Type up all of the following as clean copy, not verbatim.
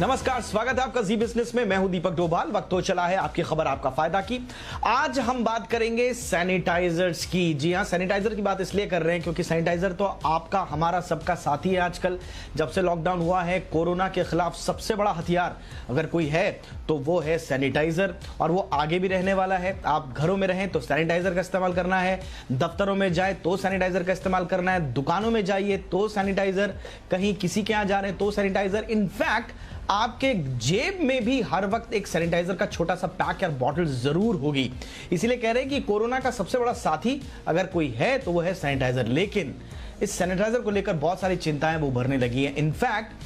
नमस्कार, स्वागत है आपका जी बिजनेस में। मैं हूं दीपक डोभाल। वक्त हो चला है आपकी खबर आपका फायदा की। आज हम बात करेंगे सैनिटाइजर्स की। जी हां, सैनिटाइजर की बात इसलिए कर रहे हैं क्योंकि सैनिटाइजर तो आपका हमारा सबका साथी है। आजकल जब से लॉकडाउन हुआ है, कोरोना के खिलाफ सबसे बड़ा हथियार अगर कोई है तो वो है सैनिटाइजर, और वो आगे भी रहने वाला है। आप घरों में रहें तो सैनिटाइजर का इस्तेमाल करना है, दफ्तरों में जाए तो सैनिटाइजर का इस्तेमाल करना है, दुकानों में जाइए तो सैनिटाइजर, कहीं किसी के यहां जा रहे हैं तो सैनिटाइजर। इनफैक्ट आपके जेब में भी हर वक्त एक सैनिटाइजर का छोटा सा पैक या बॉटल जरूर होगी। इसीलिए कह रहे हैं कि कोरोना का सबसे बड़ा साथी अगर कोई है तो वो है सैनिटाइजर। लेकिन इस सैनिटाइजर को लेकर बहुत सारी चिंताएं वो उभरने लगी हैं। इनफैक्ट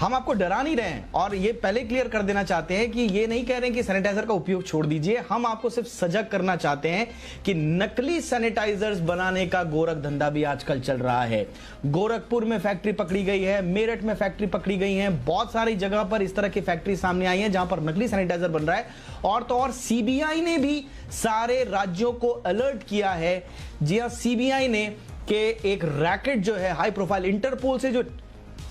हम आपको डरा नहीं रहे हैं, और ये पहले क्लियर कर देना चाहते हैं कि ये नहीं कह रहे हैं कि सैनिटाइजर का उपयोग छोड़ दीजिए। हम आपको सिर्फ सजग करना चाहते हैं कि नकली सैनिटाइजर्स बनाने का गोरख धंधा भी आजकल चल रहा है। गोरखपुर में फैक्ट्री पकड़ी गई है, मेरठ में फैक्ट्री पकड़ी गई है, बहुत सारी जगह पर इस तरह की फैक्ट्री सामने आई है जहां पर नकली सैनिटाइजर बन रहा है। और तो और सीबीआई ने भी सारे राज्यों को अलर्ट किया है। जी हां, सीबीआई ने के एक रैकेट जो है हाई प्रोफाइल, इंटरपोल से जो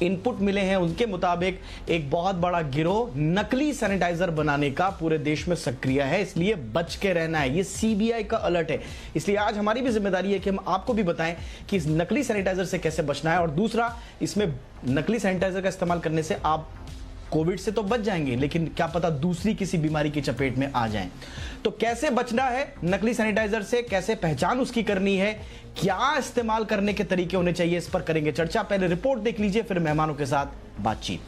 इनपुट मिले हैं उनके मुताबिक एक बहुत बड़ा गिरोह नकली सैनिटाइजर बनाने का पूरे देश में सक्रिय है। इसलिए बच के रहना है, ये सीबीआई का अलर्ट है। इसलिए आज हमारी भी जिम्मेदारी है कि हम आपको भी बताएं कि इस नकली सैनिटाइजर से कैसे बचना है। और दूसरा, इसमें नकली सैनिटाइजर का इस्तेमाल करने से आप कोविड से तो बच जाएंगे, लेकिन क्या पता दूसरी किसी बीमारी की चपेट में आ जाएं। तो कैसे बचना है नकली सैनिटाइजर से, कैसे पहचान उसकी करनी है, क्या इस्तेमाल करने के तरीके होने चाहिए, इस पर करेंगे चर्चा। पहले रिपोर्ट देख लीजिए, फिर मेहमानों के साथ बातचीत।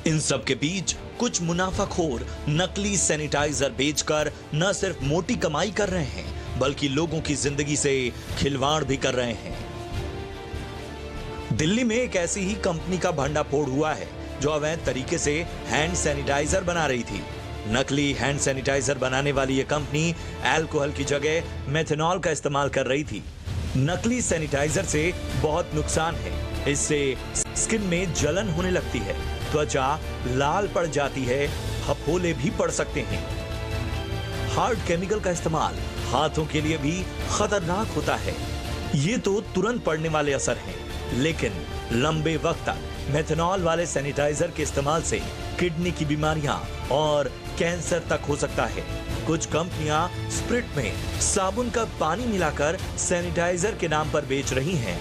इन सब के बीच कुछ मुनाफाखोर नकली सैनिटाइजर बेचकर न सिर्फ मोटी कमाई कर रहे हैं, बल्कि लोगों की जिंदगी से खिलवाड़ भी कर रहे हैं। दिल्ली में एक ऐसी ही कंपनी का भंडाफोड़ हुआ है जो अवैध तरीके से हैंड सैनिटाइजर बना रही थी। नकली हैंड सैनिटाइजर बनाने वाली यह कंपनी अल्कोहल की जगह मेथनॉल का इस्तेमाल कर रही थी। नकली सैनिटाइजर से बहुत नुकसान है। इससे स्किन में जलन होने लगती है, त्वचा लाल पड़ जाती है, फफोले भी पड़ सकते हैं। हार्ड केमिकल का इस्तेमाल हाथों के लिए भी खतरनाक होता है। ये तो तुरंत पड़ने वाले असर हैं, लेकिन लंबे वक्त तक मेथनॉल वाले सैनिटाइजर के इस्तेमाल से किडनी की बीमारियां और कैंसर तक हो सकता है। कुछ कंपनियां स्प्रिट में साबुन का पानी मिलाकर सैनिटाइजर के नाम पर बेच रही हैं।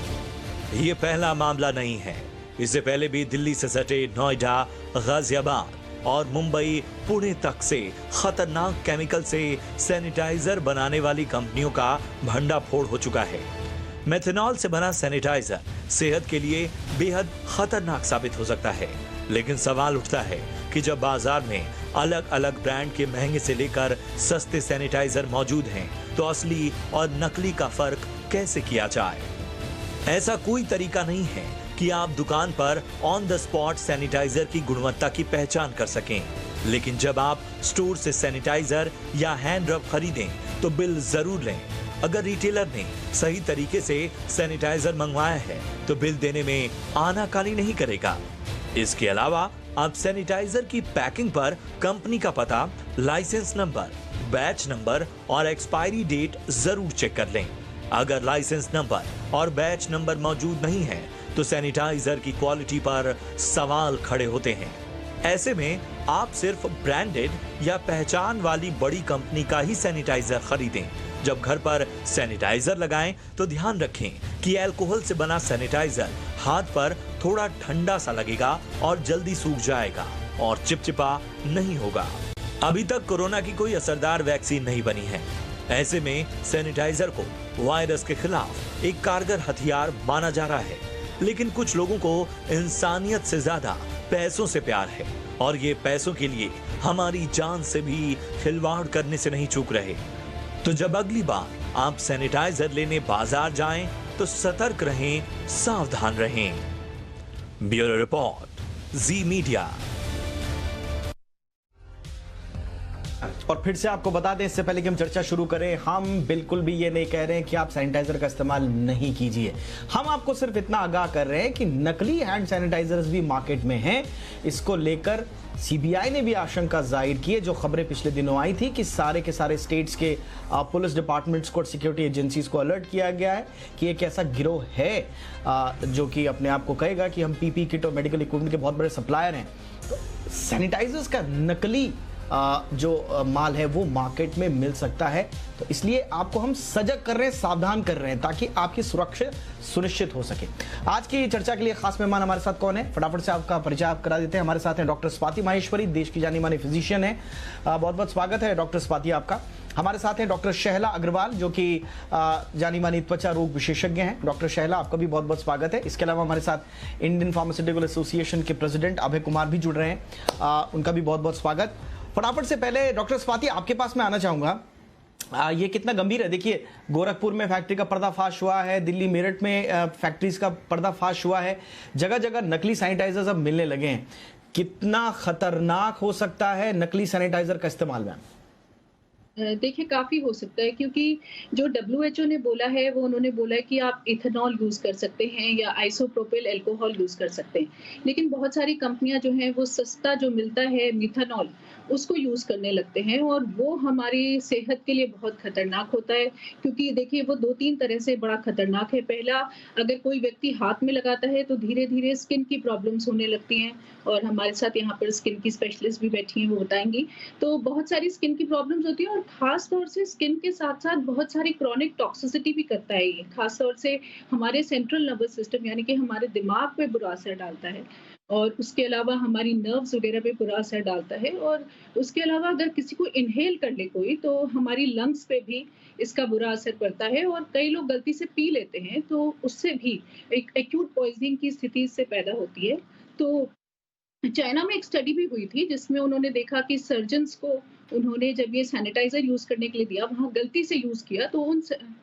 ये पहला मामला नहीं है। इससे पहले भी दिल्ली से सटे नोएडा, गाजियाबाद और मुंबई, पुणे तक से खतरनाक केमिकल से सैनिटाइजर बनाने वाली कंपनियों का भंडाफोड़ हो चुका है। मेथनॉल से बना सैनिटाइजर सेहत के लिए बेहद खतरनाक साबित हो सकता है, लेकिन सवाल उठता है कि जब बाजार में अलग अलग ब्रांड के महंगे से लेकर सस्ते सैनिटाइजर मौजूद हैं, तो असली और नकली का फर्क कैसे किया जाए? ऐसा कोई तरीका नहीं है कि आप दुकान पर ऑन द स्पॉट सैनिटाइजर की गुणवत्ता की पहचान कर सकें, लेकिन जब आप स्टोर से सैनिटाइजर या हैंड रब खरीदें तो बिल जरूर लें। अगर रिटेलर ने सही तरीके से सैनिटाइजर मंगवाया है तो बिल देने में आनाकानी नहीं करेगा। इसके अलावा आप सैनिटाइजर की पैकिंग पर कंपनी का पता, लाइसेंस नंबर, बैच नंबर और एक्सपायरी डेट जरूर चेक कर लें। अगर लाइसेंस नंबर और बैच नंबर मौजूद नहीं है तो सैनिटाइजर की क्वालिटी पर सवाल खड़े होते हैं। ऐसे में आप सिर्फ ब्रांडेड या पहचान वाली बड़ी कंपनी का ही सैनिटाइजर खरीदें। जब घर पर सैनिटाइजर लगाएं तो ध्यान रखें कि अल्कोहल से बना सैनिटाइजर हाथ पर थोड़ा ठंडा सा लगेगा और जल्दी सूख जाएगा और चिपचिपा नहीं होगा। अभी तक कोरोना की कोई असरदार वैक्सीन नहीं बनी है। ऐसे में सैनिटाइजर को वायरस के खिलाफ एक कारगर हथियार माना जा रहा है, लेकिन कुछ लोगों को इंसानियत से ज्यादा पैसों से प्यार है और ये पैसों के लिए हमारी जान से भी खिलवाड़ करने से नहीं चूक रहे। तो जब अगली बार आप सैनिटाइजर लेने बाजार जाएं तो सतर्क रहें, सावधान रहें। ब्यूरो रिपोर्ट, जी मीडिया। और फिर से आपको बता दें, इससे पहले कि हम चर्चा शुरू करें, हम बिल्कुल भी ये नहीं कह रहे हैं कि आप सैनिटाइजर का इस्तेमाल नहीं कीजिए। हम आपको सिर्फ इतना आगाह कर रहे हैं कि नकली हैंड सैनिटाइजर्स भी मार्केट में हैं। इसको लेकर सीबीआई ने भी आशंका जाहिर की है। जो खबरें पिछले दिनों आई थी कि सारे के सारे स्टेट्स के पुलिस डिपार्टमेंट्स को, सिक्योरिटी एजेंसीज को अलर्ट किया गया है कि एक ऐसा गिरोह है जो कि अपने आप को कहेगा कि हम पीपी किट और मेडिकल इक्विपमेंट के बहुत बड़े सप्लायर हैं। तो सैनिटाइजर्स का नकली जो माल है वो मार्केट में मिल सकता है। तो इसलिए आपको हम सजग कर रहे हैं, सावधान कर रहे हैं, ताकि आपकी सुरक्षा सुनिश्चित हो सके। आज की चर्चा के लिए खास मेहमान हमारे साथ कौन है, फटाफट से आपका परिचय आप करा देते हैं। हमारे साथ हैं डॉक्टर स्वाति माहेश्वरी, देश की जानी मानी फिजिशियन है। बहुत बहुत स्वागत है डॉक्टर स्वाति आपका। हमारे साथ हैं डॉक्टर शहला अग्रवाल, जो कि जानी मानी त्वचा रोग विशेषज्ञ हैं। डॉक्टर शहला, आपका भी बहुत बहुत स्वागत है। इसके अलावा हमारे साथ इंडियन फार्मास्यूटिकल एसोसिएशन के प्रेसिडेंट अभय कुमार भी जुड़ रहे हैं, उनका भी बहुत बहुत स्वागत। फटाफट से पहले डॉक्टर स्वाति आपके पास मैं आना चाहूंगा। ये कितना गंभीर है। देखिए, गोरखपुर में फैक्ट्री का पर्दाफाश हुआ है, दिल्ली मेरठ में फैक्ट्रीज का पर्दाफाश हुआ है, जगह जगह नकली सैनिटाइजर्स अब मिलने लगे हैं। कितना खतरनाक हो सकता है नकली सैनिटाइजर का इस्तेमाल में? देखिए, काफ़ी हो सकता है, क्योंकि जो WHO ने बोला है वो उन्होंने बोला है कि आप इथेनॉल यूज़ कर सकते हैं या आइसोप्रोपिल अल्कोहल यूज़ कर सकते हैं। लेकिन बहुत सारी कंपनियां जो हैं वो सस्ता जो मिलता है मिथेनॉल उसको यूज़ करने लगते हैं, और वो हमारी सेहत के लिए बहुत खतरनाक होता है। क्योंकि देखिए, वो 2-3 तरह से बड़ा खतरनाक है। पहला, अगर कोई व्यक्ति हाथ में लगाता है तो धीरे धीरे स्किन की प्रॉब्लम्स होने लगती हैं, और हमारे साथ यहाँ पर स्किन की स्पेशलिस्ट भी बैठी हैं, वो बताएंगी। तो बहुत सारी स्किन की प्रॉब्लम्स होती हैं, और खास तौर से स्किन के साथ साथ बहुत सारी क्रॉनिक टॉक्सिसिटी भी करता है ये। खास तौर से हमारे सेंट्रल नर्वस सिस्टम यानी कि हमारे दिमाग पे बुरा असर डालता है, और उसके अलावा हमारी नर्व्स वगैरह पे बुरा असर डालता है। और उसके अलावा अगर किसी को इनहेल कर ले कोई, तो हमारी लंग्स पे भी इसका बुरा असर पड़ता है, और कई लोग गलती से पी लेते हैं तो उससे भी एक एक्यूट पॉइजनिंग की स्थिति इससे पैदा होती है। तो चाइना में एक स्टडी भी हुई थी जिसमें उन्होंने देखा कि सर्जन्स को उन्होंने जब ये सैनिटाइजर यूज करने के लिए दिया, वहां गलती से यूज किया, तो उन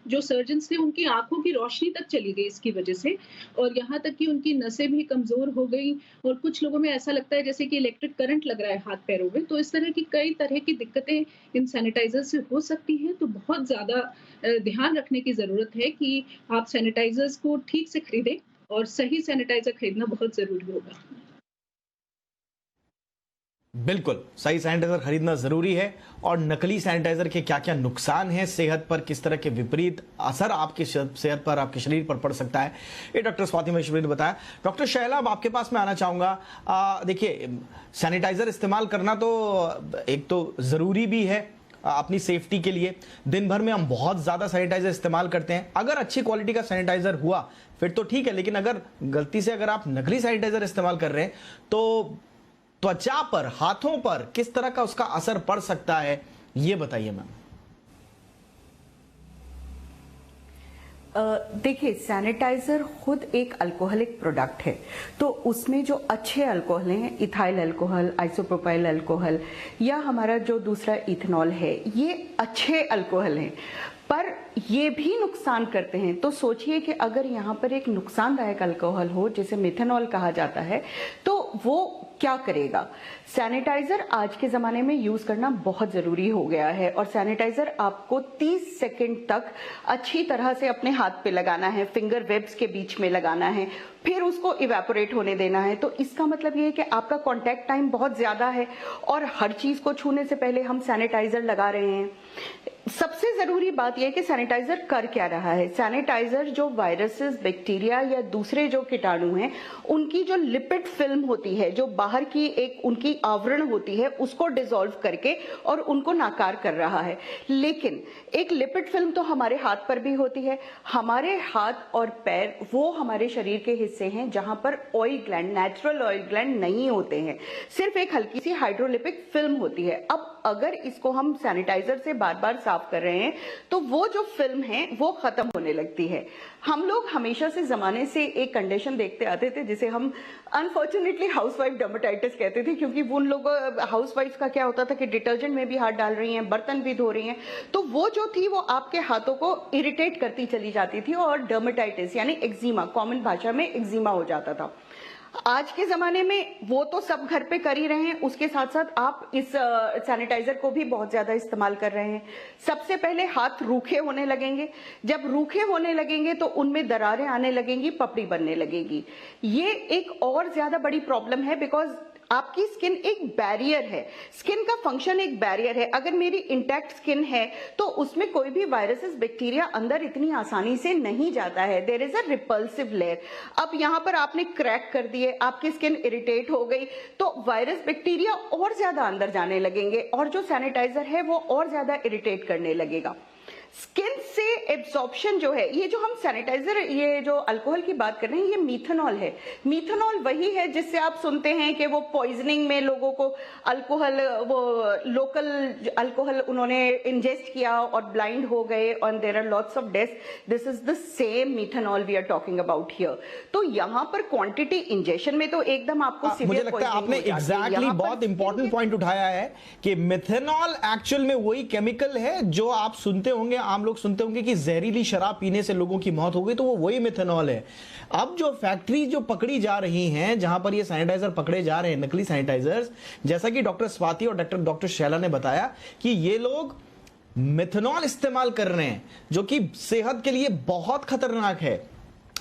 जो सर्जन्स थे उनकी आंखों की रोशनी तक चली गई इसकी वजह से, और यहाँ तक कि उनकी नसें भी कमजोर हो गई, और कुछ लोगों में ऐसा लगता है जैसे कि इलेक्ट्रिक करंट लग रहा है हाथ पैरों में। तो इस तरह की कई तरह की दिक्कतें इन सैनिटाइजर से हो सकती हैं। तो बहुत ज्यादा ध्यान रखने की जरूरत है कि आप सैनिटाइजर्स को ठीक से खरीदें, और सही सैनिटाइजर खरीदना बहुत जरूरी होगा। बिल्कुल सही सैनिटाइजर खरीदना जरूरी है। और नकली सैनिटाइजर के क्या क्या नुकसान हैं सेहत पर, किस तरह के विपरीत असर आपकी सेहत पर, आपके शरीर पर पड़ सकता है, ये डॉक्टर स्वाति माहेश्वरी ने बताया। डॉक्टर शैला, अब आपके पास मैं आना चाहूंगा। देखिए, सैनिटाइजर इस्तेमाल करना तो एक तो जरूरी भी है अपनी सेफ्टी के लिए। दिन भर में हम बहुत ज्यादा सैनिटाइजर इस्तेमाल करते हैं। अगर अच्छी क्वालिटी का सैनिटाइजर हुआ फिर तो ठीक है, लेकिन अगर गलती से अगर आप नकली सैनिटाइजर इस्तेमाल कर रहे हैं तो त्वचा पर, हाथों पर किस तरह का उसका असर पड़ सकता है, ये बताइए मैम। देखिए, सैनिटाइजर खुद एक अल्कोहलिक प्रोडक्ट है, तो उसमें जो अच्छे अल्कोहल हैं, इथाइल अल्कोहल, आइसोप्रोपाइल अल्कोहल या हमारा जो दूसरा इथेनॉल है, ये अच्छे अल्कोहल हैं, पर ये भी नुकसान करते हैं। तो सोचिए कि अगर यहाँ पर एक नुकसानदायक अल्कोहल हो जिसे मिथेनॉल कहा जाता है, तो वो क्या करेगा। सैनिटाइजर आज के ज़माने में यूज़ करना बहुत ज़रूरी हो गया है, और सैनिटाइज़र आपको 30 सेकंड तक अच्छी तरह से अपने हाथ पे लगाना है, फिंगर वेब्स के बीच में लगाना है, फिर उसको इवेपोरेट होने देना है। तो इसका मतलब ये है कि आपका कांटेक्ट टाइम बहुत ज्यादा है और हर चीज को छूने से पहले हम सैनिटाइजर लगा रहे हैं। सबसे जरूरी बात यह है कि सैनिटाइजर कर क्या रहा है। सैनिटाइजर जो वायरसेस, बैक्टीरिया या दूसरे जो कीटाणु हैं, उनकी जो लिपिड फिल्म होती है, जो बाहर की एक उनकी आवरण होती है, उसको डिसॉल्व करके और उनको नाकार कर रहा है। लेकिन एक लिपिड फिल्म तो हमारे हाथ पर भी होती है। हमारे हाथ और पैर वो हमारे शरीर के हिस्से हैं जहां पर oil gland, natural oil gland नहीं होते हैं, सिर्फ एक हल्की सी हाइड्रोलिपिक फिल्म होती है। अब अगर इसको हम सैनिटाइजर से बार बार साफ कर रहे हैं तो वो जो फिल्म है वो खत्म होने लगती है। हम लोग हमेशा से जमाने से एक कंडीशन देखते आते थे जिसे हम अनफॉर्चुनेटली हाउसवाइफ डर्मेटाइटिस कहते थे, क्योंकि वो उन लोगों हाउसवाइफ का क्या होता था कि डिटर्जेंट में भी हाथ डाल रही हैं, बर्तन भी धो रही हैं, तो वो जो थी वो आपके हाथों को इरिटेट करती चली जाती थी और डर्मेटाइटिस यानी एक्जिमा, कॉमन भाषा में एक्जिमा हो जाता था। आज के जमाने में वो तो सब घर पे कर ही रहे हैं, उसके साथ साथ आप इस सैनिटाइजर को भी बहुत ज्यादा इस्तेमाल कर रहे हैं। सबसे पहले हाथ रूखे होने लगेंगे, जब रूखे होने लगेंगे तो उनमें दरारें आने लगेंगी, पपड़ी बनने लगेगी। ये एक और ज्यादा बड़ी प्रॉब्लम है, बिकॉज आपकी स्किन एक बैरियर है, स्किन का फंक्शन एक बैरियर है। अगर मेरी इंटैक्ट स्किन है तो उसमें कोई भी वायरसेस, बैक्टीरिया अंदर इतनी आसानी से नहीं जाता है। There is a repulsive layer. अब यहां पर आपने क्रैक कर दिए, आपकी स्किन इरिटेट हो गई, तो वायरस, बैक्टीरिया और ज्यादा अंदर जाने लगेंगे और जो सैनिटाइजर है वो और ज्यादा इरिटेट करने लगेगा। स्किन से एब्जॉर्प्शन जो है, ये जो हम सैनिटाइजर, ये जो अल्कोहल की बात कर रहे हैं, ये मीथेनॉल है। मीथेनॉल वही है जिससे आप सुनते हैं कि वो पॉइजनिंग में लोगों को अल्कोहल, वो लोकल अल्कोहल उन्होंने इंजेस्ट किया और ब्लाइंड हो गए और there are lots of deaths. This is the same methanol we are talking about here. तो यहाँ पर क्वांटिटी इंजेक्शन में तो एकदम आपको मुझे लगता है आपने एग्जैक्टली बहुत इंपॉर्टेंट पॉइंट उठाया है कि मिथेनॉल एक्चुअल में वही केमिकल है जो आप सुनते होंगे, आम लोग सुनते होंगे कि जहरीली शराब पीने से लोगों की मौत हो गई, तो वो वही मिथेनॉल है। अब जो फैक्ट्री जो पकड़ी जा रही हैं, जहां पर ये सैनिटाइजर पकड़े जा रहे हैं, नकली सैनिटाइजर्स, जैसा कि डॉक्टर स्वाति और डॉक्टर शैला ने बताया कि ये लोग मिथेनॉल इस्तेमाल कर रहे हैं जो कि सेहत के लिए बहुत खतरनाक है।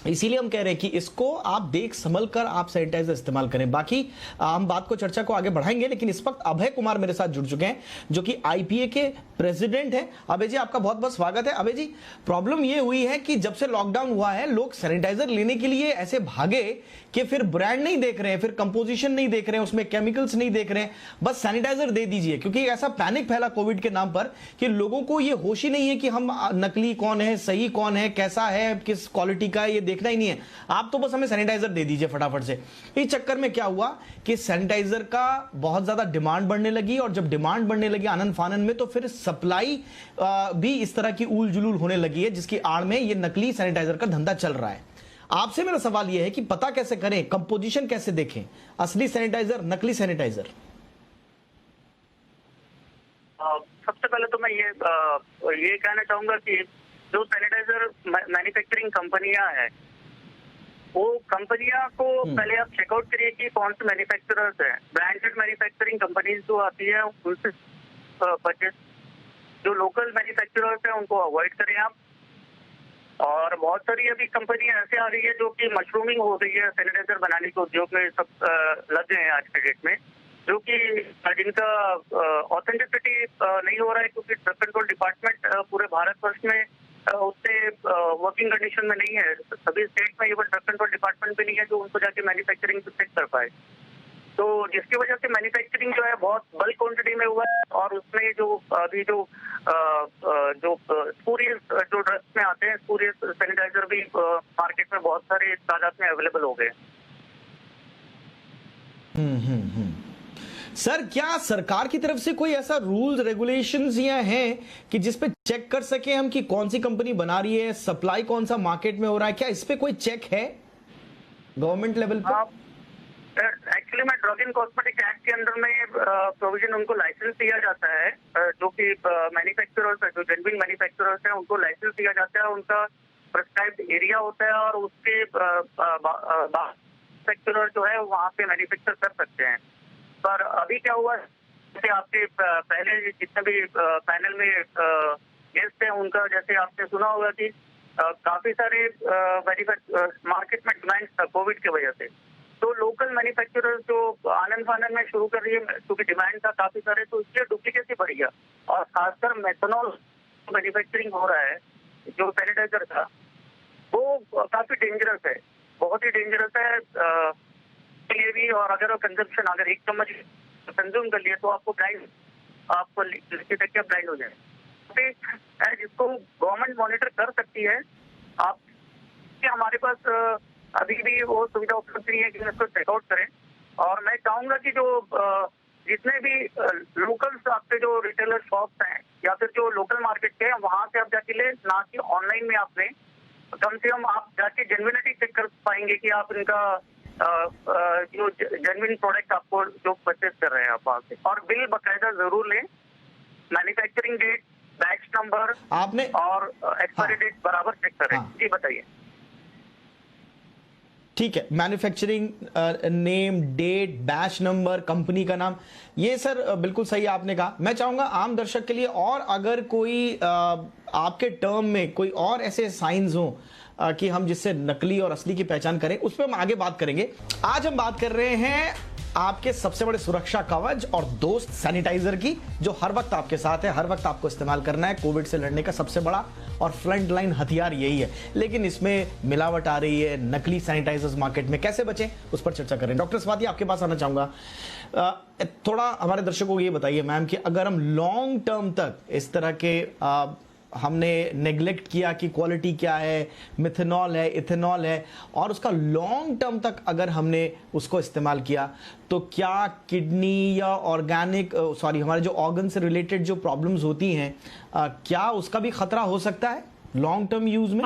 इसीलिए हम कह रहे हैं कि इसको आप देख संभल कर आप सैनिटाइजर इस्तेमाल करें। बाकी हम बात को, चर्चा को आगे बढ़ाएंगे, लेकिन इस वक्त अभय कुमार मेरे साथ जुड़ चुके हैं जो कि आईपीए के प्रेसिडेंट हैं। अभय जी, आपका बहुत बहुत स्वागत है। अभय जी, प्रॉब्लम ये हुई है कि जब से लॉकडाउन हुआ है, लोग सैनिटाइजर लेने के लिए ऐसे भागे कि फिर ब्रांड नहीं देख रहे हैं, फिर कंपोजिशन नहीं देख रहे हैं, उसमें केमिकल्स नहीं देख रहे हैं, बस सैनिटाइजर दे दीजिए। क्योंकि ऐसा पैनिक फैला कोविड के नाम पर कि लोगों को ये होश ही नहीं है कि हम नकली कौन है, सही कौन है, कैसा है, किस क्वालिटी का है, ये देखना ही नहीं है। आप तो बस हमें सैनिटाइजर दे दीजिए फटाफट से। इस चक्कर में क्या हुआ कि सैनिटाइजर का बहुत ज्यादा डिमांड बढ़ने लगी, और जब डिमांड बढ़ने लगी आनन फानन में, तो फिर सप्लाई भी इस तरह की उल जुलूल होने लगी है, जिसकी आड़ में ये नकली सैनिटाइजर का धंधा चल रहा है। आपसे मेरा सवाल यह है कि पता कैसे करें, कंपोजिशन कैसे देखें, असली सैनिटाइजर, नकली सैनिटाइजर? सबसे पहले तो मैं ये कहना चाहूंगा कि जो सैनिटाइजर मैन्युफैक्चरिंग कंपनियां हैं, वो कंपनियां को पहले आप चेकआउट करिए कि कौन से मैन्युफैक्चरर्स हैं। ब्रांडेड मैन्युफैक्चरिंग कंपनीज जो आती है उनसे परचेज, जो लोकल मैन्युफैक्चरर्स हैं उनको अवॉइड करें आप। और बहुत सारी अभी कंपनियां ऐसे आ रही है जो कि मशरूमिंग हो रही है, सैनिटाइजर बनाने के उद्योग में सब लग गए हैं आज के डेट में, जो कि जिनका ऑथेंटिसिटी नहीं हो रहा है, क्योंकि ड्रग कंट्रोल डिपार्टमेंट पूरे भारतवर्ष में उससे वर्किंग कंडीशन में नहीं है। सभी स्टेट में इवन ड्रग कंट्रोल डिपार्टमेंट भी नहीं है जो उनको जाके मैन्युफैक्चरिंग चेक कर पाए। तो जिसकी वजह से मैन्युफैक्चरिंग जो है बहुत बल्क क्वांटिटी में हुआ है, और उसमें जो अभी जो स्पूरियस जो ड्रग्स में आते हैं, स्पूरियस सैनिटाइजर भी मार्केट में बहुत सारे तादाद में अवेलेबल हो गए। सर, क्या सरकार की तरफ से कोई ऐसा रूल्स रेगुलेशंस या हैं कि जिस पे चेक कर सके हम कि कौन सी कंपनी बना रही है, सप्लाई कौन सा मार्केट में हो रहा है? क्या इस पे कोई चेक है गवर्नमेंट लेवल पे? एक्चुअली में ड्रग एंड कॉस्मेटिक एक्ट के अंदर में प्रोविजन उनको लाइसेंस दिया जाता है, जो कि मैन्युफैक्चरर्स है, जो जेन्युइन मैन्युफैक्चरर्स हैं उनको लाइसेंस दिया जाता है, उनका प्रिस्क्राइब्ड एरिया होता है, और उसके मैन्युफैक्चरर जो है वहाँ पे मैन्युफैक्चर कर सकते हैं। पर अभी क्या हुआ, जैसे आपके पहले जितने भी पैनल में गेस्ट हैं उनका, जैसे आपने सुना होगा कि काफी सारे मार्केट में डिमांड था कोविड की वजह से, तो लोकल मैन्युफैक्चरर्स जो आनंद फानंद में शुरू कर रही है, क्योंकि डिमांड था काफी सारे, तो इसलिए डुप्लीकेसी बढ़ गया। और खासकर मेथनॉल मैन्युफैक्चरिंग हो रहा है जो सैनिटाइजर था, वो काफी डेंजरस है, बहुत ही डेंजरस है ये भी। और अगर कंजम्पशन अगर 1 चम्मच कंज्यूम कर लिया तो आपको ब्लाइंड, आपको लिखते तक क्या ब्लाइंड हो जाए, जिसको गवर्नमेंट मॉनिटर कर सकती है। आप हमारे पास अभी भी वो सुविधा उपलब्ध नहीं है कि इसको चेकआउट करें। और मैं चाहूंगा कि जो जितने भी लोकल आपके जो रिटेलर शॉप्स हैं या फिर जो लोकल मार्केट के हैं, वहां से आप जाके ले, ना कि ऑनलाइन में आपने, कम से कम आप जाके जेन्युइनिटी चेक कर पाएंगे कि आप इनका जो जेन्युइन प्रोडक्ट आपको जो परचेज कर रहे हैं आप वहां से, और बिल बाकायदा जरूर लें, मैन्युफैक्चरिंग डेट, बैच नंबर आपने और एक्सपायरी डेट बराबर चेक करें। जी बताइए। ठीक है, manufacturing name, date, batch number, company का नाम, ये सर बिल्कुल सही आपने कहा। मैं चाहूंगा आम दर्शक के लिए, और अगर कोई आपके टर्म में कोई और ऐसे साइंस हो कि हम जिससे नकली और असली की पहचान करें, उस पर हम आगे बात करेंगे। आज हम बात कर रहे हैं आपके सबसे बड़े सुरक्षा कवच और दोस्त सैनिटाइजर की, जो हर वक्त आपके साथ है, हर वक्त आपको इस्तेमाल करना है। कोविड से लड़ने का सबसे बड़ा और फ्रंट लाइन हथियार यही है, लेकिन इसमें मिलावट आ रही है, नकली सैनिटाइजर्स मार्केट में, कैसे बचें उस पर चर्चा करें। डॉक्टर स्वाति, आपके पास आना चाहूंगा। थोड़ा हमारे दर्शकों को ये बताइए मैम कि अगर हम लॉन्ग टर्म तक इस तरह के हमने नेग्लेक्ट किया कि क्वालिटी क्या है, मिथेनॉल है, इथेनॉल है, और उसका लॉन्ग टर्म तक अगर हमने उसको इस्तेमाल किया, तो क्या किडनी या हमारे जो ऑर्गन से रिलेटेड जो प्रॉब्लम्स होती हैं, क्या उसका भी खतरा हो सकता है लॉन्ग टर्म यूज में?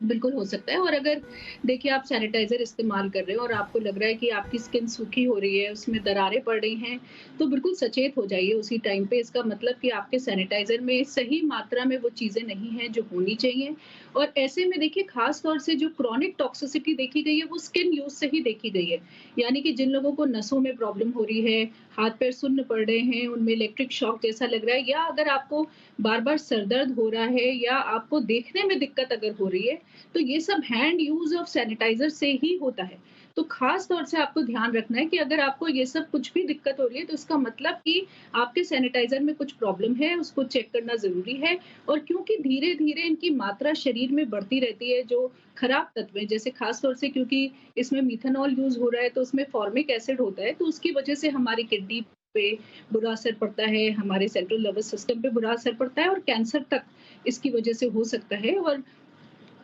बिल्कुल हो सकता है। और अगर देखिए आप सैनिटाइजर इस्तेमाल कर रहे हो और आपको लग रहा है कि आपकी स्किन सूखी हो रही है, उसमें दरारें पड़ रही हैं, तो बिल्कुल सचेत हो जाइए उसी टाइम पे। इसका मतलब कि आपके सैनिटाइजर में सही मात्रा में वो चीजें नहीं हैं जो होनी चाहिए। और ऐसे में देखिए खास तौर से जो क्रॉनिक टॉक्सिसिटी देखी गई है वो स्किन यूज से ही देखी गई है। यानी कि जिन लोगों को नसों में प्रॉब्लम हो रही है, हाथ पैर सुन्न पड़ रहे हैं, उनमें इलेक्ट्रिक शॉक जैसा लग रहा है, या अगर आपको बार बार सरदर्द हो रहा है, या आपको देखने में दिक्कत अगर हो रही है, तो ये सब हैंड यूज ऑफ सैनिटाइजर से ही होता है। तो खास तौर से आपको ध्यान रखना है कि अगर आपको ये सब कुछ भी दिक्कत हो रही है, तो इसका मतलब कि आपके सैनिटाइजर में कुछ प्रॉब्लम है, उसको चेक करना जरूरी है। और क्योंकि धीरे धीरे इनकी मात्रा शरीर में बढ़ती रहती है, जो खराब तत्व है, जैसे खास तौर से क्योंकि इसमें मिथेनॉल यूज हो रहा है, तो उसमें फॉर्मिक एसिड होता है, तो उसकी वजह से हमारी किडनी पे बुरा असर पड़ता है, हमारे सेंट्रल नर्वस सिस्टम पे बुरा असर पड़ता है, और कैंसर तक इसकी वजह से हो सकता है। और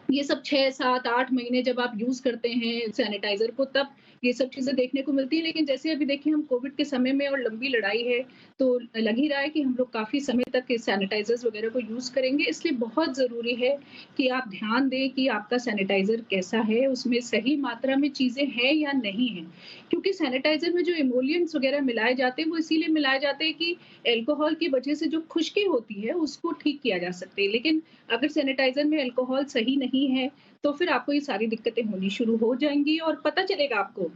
ये सब 6, 7, 8 महीने जब आप यूज करते हैं सैनिटाइजर को, तब ये सब चीजें देखने को मिलती हैं। लेकिन जैसे अभी देखिए हम कोविड के समय में और लंबी लड़ाई है, तो लग ही रहा है कि हम लोग काफी समय तक सैनिटाइजर्स वगैरह को यूज करेंगे। इसलिए बहुत जरूरी है कि आप ध्यान दें कि आपका सैनिटाइजर कैसा है, उसमें सही मात्रा में चीजें हैं या नहीं है। क्योंकि सैनिटाइजर में जो इमोलिएंट्स वगैरह मिलाए जाते हैं, वो इसीलिए मिलाए जाते हैं कि अल्कोहल की वजह से जो खुश्की होती है उसको ठीक किया जा सकते हैं। लेकिन अगर सैनिटाइजर में अल्कोहल सही नहीं है, तो फिर आपको ये सारी दिक्कतें होनी शुरू हो जाएंगी। और पता चलेगा आपको,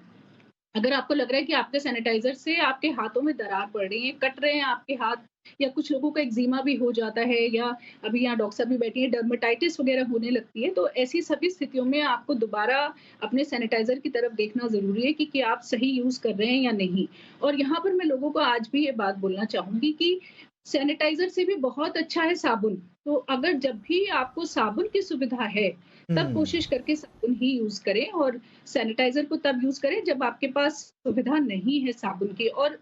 अगर आपको लग रहा है कि आपके सैनिटाइजर से आपके हाथों में दरार पड़ रही है, कट रहे हैं आपके हाथ, या कुछ लोगों का एक्जिमा भी हो जाता है, या अभी यहाँ डॉक्टर साहब भी बैठी हैं, डर्मेटाइटिस वगैरह होने लगती है, तो ऐसी सभी स्थितियों में आपको दोबारा अपने सैनिटाइजर की तरफ देखना जरूरी है कि आप सही यूज कर रहे हैं या नहीं। और यहाँ पर मैं लोगों को आज भी ये बात बोलना चाहूंगी कि सैनिटाइजर से भी बहुत अच्छा है साबुन। तो अगर जब भी आपको साबुन की सुविधा है, तब कोशिश करके साबुन ही यूज करें, और सैनिटाइजर को तब यूज करें जब आपके पास सुविधा नहीं है साबुन की। और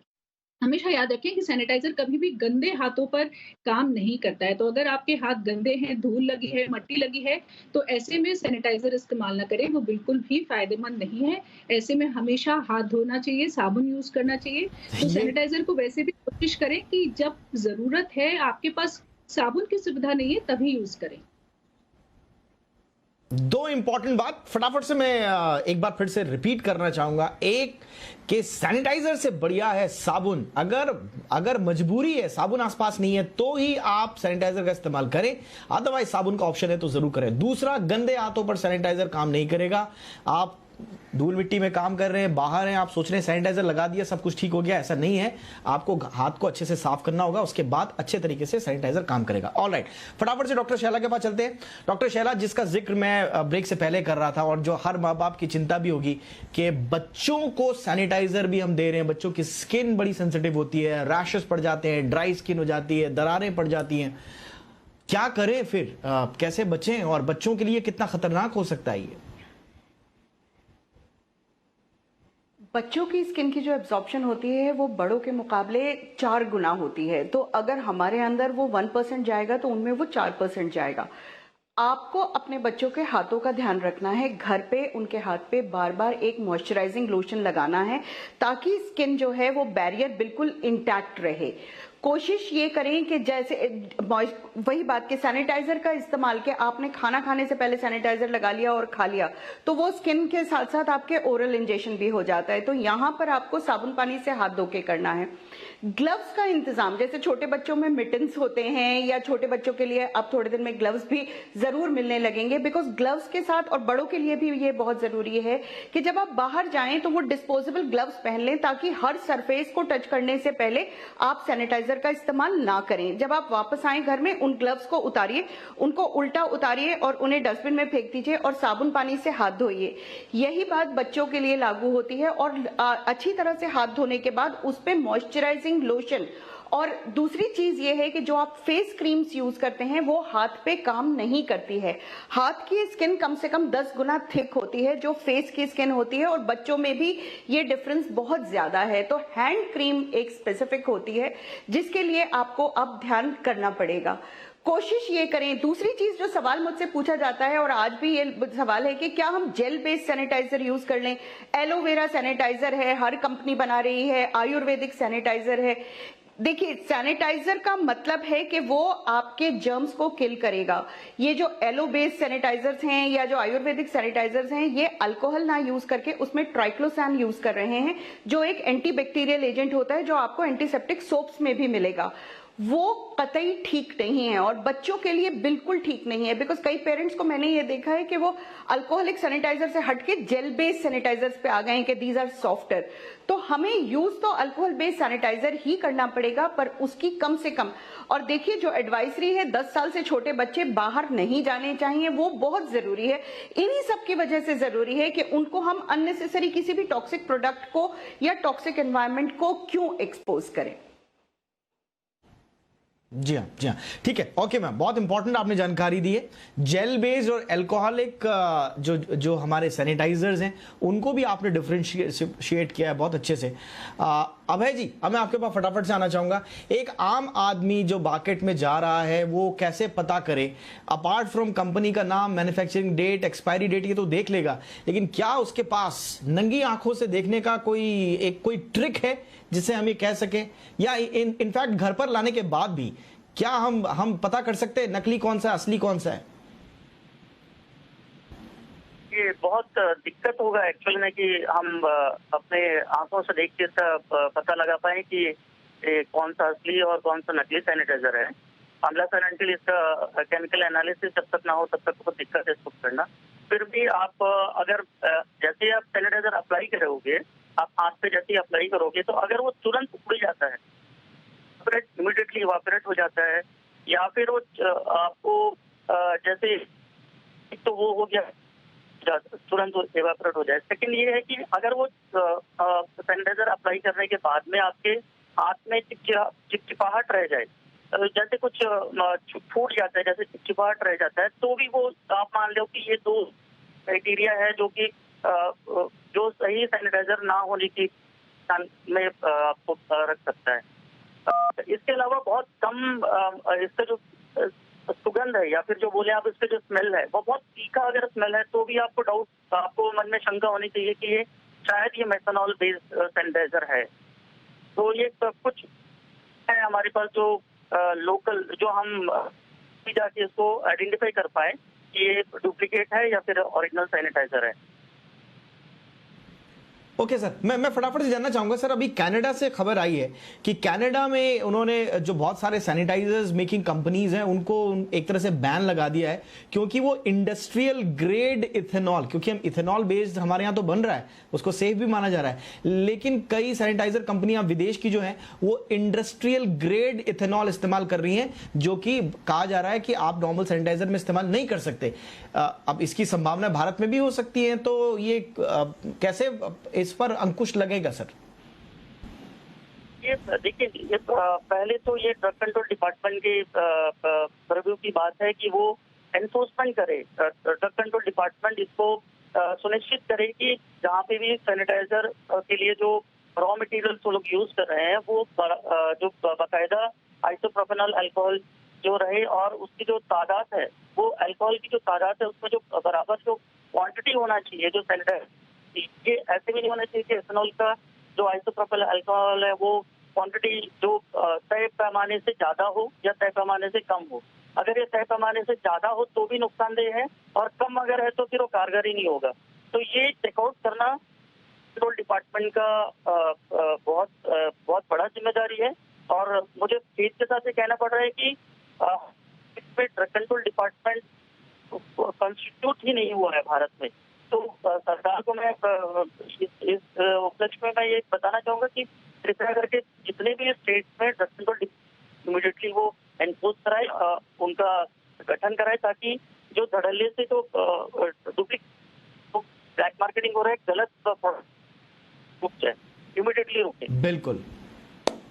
हमेशा याद रखें कि सैनिटाइजर कभी भी गंदे हाथों पर काम नहीं करता है। तो अगर आपके हाथ गंदे हैं, धूल लगी है, मिट्टी लगी है, तो ऐसे में सैनिटाइजर इस्तेमाल ना करें, वो बिल्कुल भी फायदेमंद नहीं है। ऐसे में हमेशा हाथ धोना चाहिए, साबुन यूज करना चाहिए। तो सैनिटाइजर को वैसे भी कोशिश करें कि जब जरूरत है, आपके पास साबुन की सुविधा नहीं है, तभी यूज करें। दो इंपॉर्टेंट बात फटाफट से मैं एक बार फिर से रिपीट करना चाहूंगा। एक कि सैनिटाइजर से बढ़िया है साबुन। अगर मजबूरी है, साबुन आसपास नहीं है, तो ही आप सैनिटाइजर का इस्तेमाल करें, अदरवाइज साबुन का ऑप्शन है तो जरूर करें। दूसरा, गंदे हाथों पर सैनिटाइजर काम नहीं करेगा। आप धूल मिट्टी में काम कर रहे हैं, बाहर हैं, आप सोच रहे हैं सैनिटाइजर लगा दिया सब कुछ ठीक हो गया, ऐसा नहीं है। आपको हाथ को अच्छे से साफ करना होगा, उसके बाद अच्छे तरीके से सैनिटाइजर काम करेगा। ऑलराइट, फटाफट से डॉक्टर शैला के पास चलते हैं। डॉक्टर शैला, जिसका जिक्र मैं ब्रेक से पहले कर रहा था और जो हर माँ बाप की चिंता भी होगी कि बच्चों को सैनिटाइजर भी हम दे रहे हैं, बच्चों की स्किन बड़ी सेंसिटिव होती है, रैशेस पड़ जाते हैं, ड्राई स्किन हो जाती है, दरारें पड़ जाती हैं, क्या करें फिर, कैसे बचें और बच्चों के लिए कितना खतरनाक हो सकता है ये? बच्चों की स्किन की जो एब्जॉर्प्शन होती है वो बड़ों के मुकाबले 4 गुना होती है। तो अगर हमारे अंदर वो 1% जाएगा तो उनमें वो 4% जाएगा। आपको अपने बच्चों के हाथों का ध्यान रखना है। घर पे उनके हाथ पे बार बार एक मॉइस्चराइजिंग लोशन लगाना है ताकि स्किन जो है वो बैरियर बिल्कुल इंटैक्ट रहे। कोशिश ये करें कि जैसे वही बात कि सैनिटाइजर का इस्तेमाल के आपने खाना खाने से पहले सैनिटाइजर लगा लिया और खा लिया तो वो स्किन के साथ साथ आपके ओरल इंजेक्शन भी हो जाता है। तो यहाँ पर आपको साबुन पानी से हाथ धो के करना है। ग्लव्स का इंतजाम, जैसे छोटे बच्चों में मिटन्स होते हैं या छोटे बच्चों के लिए अब थोड़े दिन में ग्लव्स भी जरूर मिलने लगेंगे, बिकॉज ग्लव्स के साथ और बड़ों के लिए भी ये बहुत जरूरी है कि जब आप बाहर जाएं तो वो डिस्पोजेबल ग्लव्स पहन लें ताकि हर सरफेस को टच करने से पहले आप सैनिटाइजर का इस्तेमाल ना करें। जब आप वापस आए घर में उन ग्लव्स को उतारिए, उनको उल्टा उतारिए और उन्हें डस्टबिन में फेंक दीजिए और साबुन पानी से हाथ धोइए। यही बात बच्चों के लिए लागू होती है और अच्छी तरह से हाथ धोने के बाद उस पर मॉइस्चराइजिंग लोशन। और दूसरी चीज ये है कि जो आप फेस क्रीम्स यूज करते हैं वो हाथ पे काम नहीं करती है। हाथ की स्किन कम से कम 10 गुना थिक होती है जो फेस की स्किन होती है और बच्चों में भी ये डिफरेंस बहुत ज्यादा है। तो हैंड क्रीम एक स्पेसिफिक होती है जिसके लिए आपको अब ध्यान करना पड़ेगा। कोशिश ये करें। दूसरी चीज जो सवाल मुझसे पूछा जाता है और आज भी ये सवाल है कि क्या हम जेल बेस्ड सैनिटाइजर यूज कर लें। एलोवेरा सैनिटाइजर है, हर कंपनी बना रही है, आयुर्वेदिक सैनिटाइजर है। देखिए, सैनिटाइजर का मतलब है कि वो आपके जर्म्स को किल करेगा। ये जो एलो बेस्ड सैनिटाइजर्स हैं या जो आयुर्वेदिक सैनिटाइजर्स हैं ये अल्कोहल ना यूज करके उसमें ट्राइक्लोसान यूज कर रहे हैं जो एक एंटीबैक्टीरियल एजेंट होता है जो आपको एंटीसेप्टिक सोप्स में भी मिलेगा। वो कतई ठीक नहीं है और बच्चों के लिए बिल्कुल ठीक नहीं है, बिकॉज कई पेरेंट्स को मैंने ये देखा है कि वो अल्कोहलिक सैनिटाइजर से हटके जेल बेस्ड सैनिटाइजर्स पे आ गए हैं कि दीज आर सॉफ्टर। तो हमें यूज तो अल्कोहल बेस्ड सैनिटाइजर ही करना पड़ेगा पर उसकी कम से कम। और देखिए, जो एडवाइजरी है 10 साल से छोटे बच्चे बाहर नहीं जाने चाहिए वो बहुत जरूरी है। इन्हीं सब की वजह से जरूरी है कि उनको हम अननेसेसरी किसी भी टॉक्सिक प्रोडक्ट को या टॉक्सिक एनवायरमेंट को क्यों एक्सपोज करें। जी हाँ, ठीक है, ओके मैम, बहुत इंपॉर्टेंट आपने जानकारी दी है। जेल बेस्ड और अल्कोहलिक जो हमारे सैनिटाइजर्स हैं उनको भी आपने डिफरेंशिएट किया है बहुत अच्छे से। अभय जी, अब मैं आपके पास फटाफट से आना चाहूंगा। एक आम आदमी जो मार्केट में जा रहा है वो कैसे पता करे? अपार्ट फ्रॉम कंपनी का नाम, मैन्युफैक्चररिंग डेट, एक्सपायरी डेट, ये तो देख लेगा, लेकिन क्या उसके पास नंगी आंखों से देखने का कोई ट्रिक है जिससे हम ये कह सकें, या इनफैक्ट घर पर लाने के बाद भी क्या हम पता कर सकते हैं नकली कौन सा है, असली कौन सा है? ये बहुत दिक्कत होगा एक्चुअल में कि हम अपने आंखों से देख के पता लगा पाए कि कौन सा असली और कौन सा नकली सैनिटाइजर है। अनलेस एंड अनटिल इसका केमिकल एनालिसिस जब तक ना हो तब तक बहुत दिक्कत है इसको करना। फिर भी आप अगर जैसे आप सैनिटाइजर अप्लाई करोगे, आप हाथ पे जैसे ही अप्लाई करोगे तो अगर वो तुरंत उड़ जाता है, इमीडिएटली इवापोरेट हो जाता है, या फिर वो आपको जैसे तो वो हो गया तुरंत इवापोरेट हो जाए। सेकंड ये है कि अगर वो सैनिटाइजर अप्लाई करने के बाद में आपके हाथ में चिपचिपाहट रह जाए, जैसे कुछ फूट जाता है, जैसे चिपचिपाहट रह जाता है, तो भी वो आप मान लो कि ये 2 क्राइटेरिया है जो सही सैनिटाइजर ना होने की में आपको रख सकता है। इसके अलावा बहुत कम इसका जो सुगंध है या फिर जो बोले आप इसका जो स्मेल है वो बहुत तीखा अगर स्मेल है तो भी आपको मन में शंका होनी चाहिए कि ये शायद ये मेथनॉल बेस्ड सैनिटाइजर है। तो ये कुछ है हमारे पास जो लोकल, जो हम जाके इसको आइडेंटिफाई कर पाए कि ये डुप्लीकेट है या फिर ओरिजिनल सैनिटाइजर है। ओके सर, मैं फटाफट से जानना चाहूंगा सर, अभी कनाडा से खबर आई है कि कनाडा में उन्होंने जो बहुत सारे सैनिटाइजर्स मेकिंग कंपनीज हैं उनको एक तरह से बैन लगा दिया है, क्योंकि वो इंडस्ट्रियल ग्रेड इथेनॉल, क्योंकि हम इथेनॉल बेस्ड हमारे यहाँ तो बन रहा है, उसको सेफ भी माना जा रहा है, लेकिन कई सैनिटाइजर कंपनियां विदेश की जो है वो इंडस्ट्रियल ग्रेड इथेनॉल इस्तेमाल कर रही हैं, जो कि कहा जा रहा है कि आप नॉर्मल सैनिटाइजर में इस्तेमाल नहीं कर सकते। अब इसकी संभावना भारत में भी हो सकती है, तो ये कैसे इस पर अंकुश लगेगा सर? ये देखिए, ये पहले तो ये ड्रग कंट्रोल डिपार्टमेंट के प्रीव्यू की बात है कि वो एनफोर्समेंट करे। ड्रग कंट्रोल डिपार्टमेंट इसको सुनिश्चित करे कि जहाँ पे भी सैनिटाइजर के लिए जो रॉ मटेरियल्स वो लोग यूज कर रहे हैं वो जो बाकायदा आइसोप्रोपेनॉल अल्कोहल जो रहे, और उसकी जो तादाद है वो अल्कोहल की जो तादाद है उसमें जो बराबर जो क्वांटिटी होना चाहिए जो सैनिटाइजर, ये ऐसे भी नहीं होना चाहिए कि एथेनॉल का जो आइसोप्रोपेल अल्कोहल है वो क्वांटिटी जो तय पैमाने से ज्यादा हो या तय पैमाने से कम हो। अगर ये तय पैमाने से ज्यादा हो तो भी नुकसानदेह है, और कम अगर है तो फिर वो कारगर ही नहीं होगा। तो ये चेकआउट करना कंट्रोल डिपार्टमेंट का बहुत बड़ा जिम्मेदारी है, और मुझे खेद के साथ ये कहना पड़ रहा है कि इसमें ड्रग कंट्रोल डिपार्टमेंट कॉन्स्टिट्यूट ही नहीं हुआ है भारत में। तो सरकार को मैं इस उपलक्ष्य में मैं ये बताना चाहूंगा कि कृपया करके जितने भी स्टेट्स में ड्रग कंट्रोल इमीडिएटली वो एनफोर्स कराए, उनका गठन कराए, ताकि जो धड़ल्ले से जो डुप्लीकेट ब्लैक मार्केटिंग हो रहा है, गलत प्रोडक्ट रुक जाए, इमीडिएटली रुके। बिल्कुल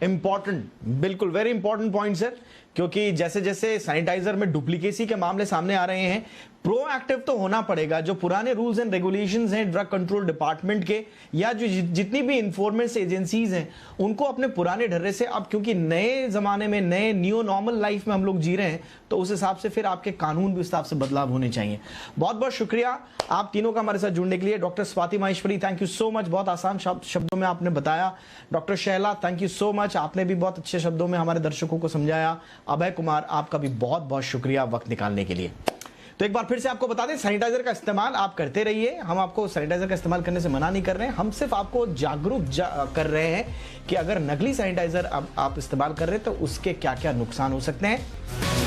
इंपॉर्टेंट, बिल्कुल वेरी इंपॉर्टेंट पॉइंट सर, क्योंकि जैसे जैसे सैनिटाइजर में डुप्लीकेसी के मामले सामने आ रहे हैं, प्रोएक्टिव तो होना पड़ेगा। जो पुराने रूल्स एंड रेगुलेशंस हैं ड्रग कंट्रोल डिपार्टमेंट के, या जो जितनी भी इन्फोर्समेंट एजेंसीज हैं, उनको अपने पुराने ढर्रे से, अब क्योंकि नए जमाने में नए न्यू नॉर्मल लाइफ में हम लोग जी रहे हैं, तो उस हिसाब से फिर आपके कानून भी उस हिसाब से बदलाव होने चाहिए। बहुत बहुत शुक्रिया आप तीनों का हमारे साथ जुड़ने के लिए। Doctor Swati Maheshwari, thank you so much, बहुत आसान शब्दों में आपने बताया। Doctor Shaila, thank you so much, आपने भी बहुत अच्छे शब्दों में हमारे दर्शकों को समझाया। अभय कुमार, आपका भी बहुत बहुत शुक्रिया वक्त निकालने के लिए। तो एक बार फिर से आपको बता दें, सैनिटाइजर का इस्तेमाल आप करते रहिए, हम आपको सैनिटाइजर का इस्तेमाल करने से मना नहीं कर रहे हैं, हम सिर्फ आपको जागरूक कर रहे हैं कि अगर नकली सैनिटाइजर आप इस्तेमाल कर रहे हैं तो उसके क्या क्या नुकसान हो सकते हैं।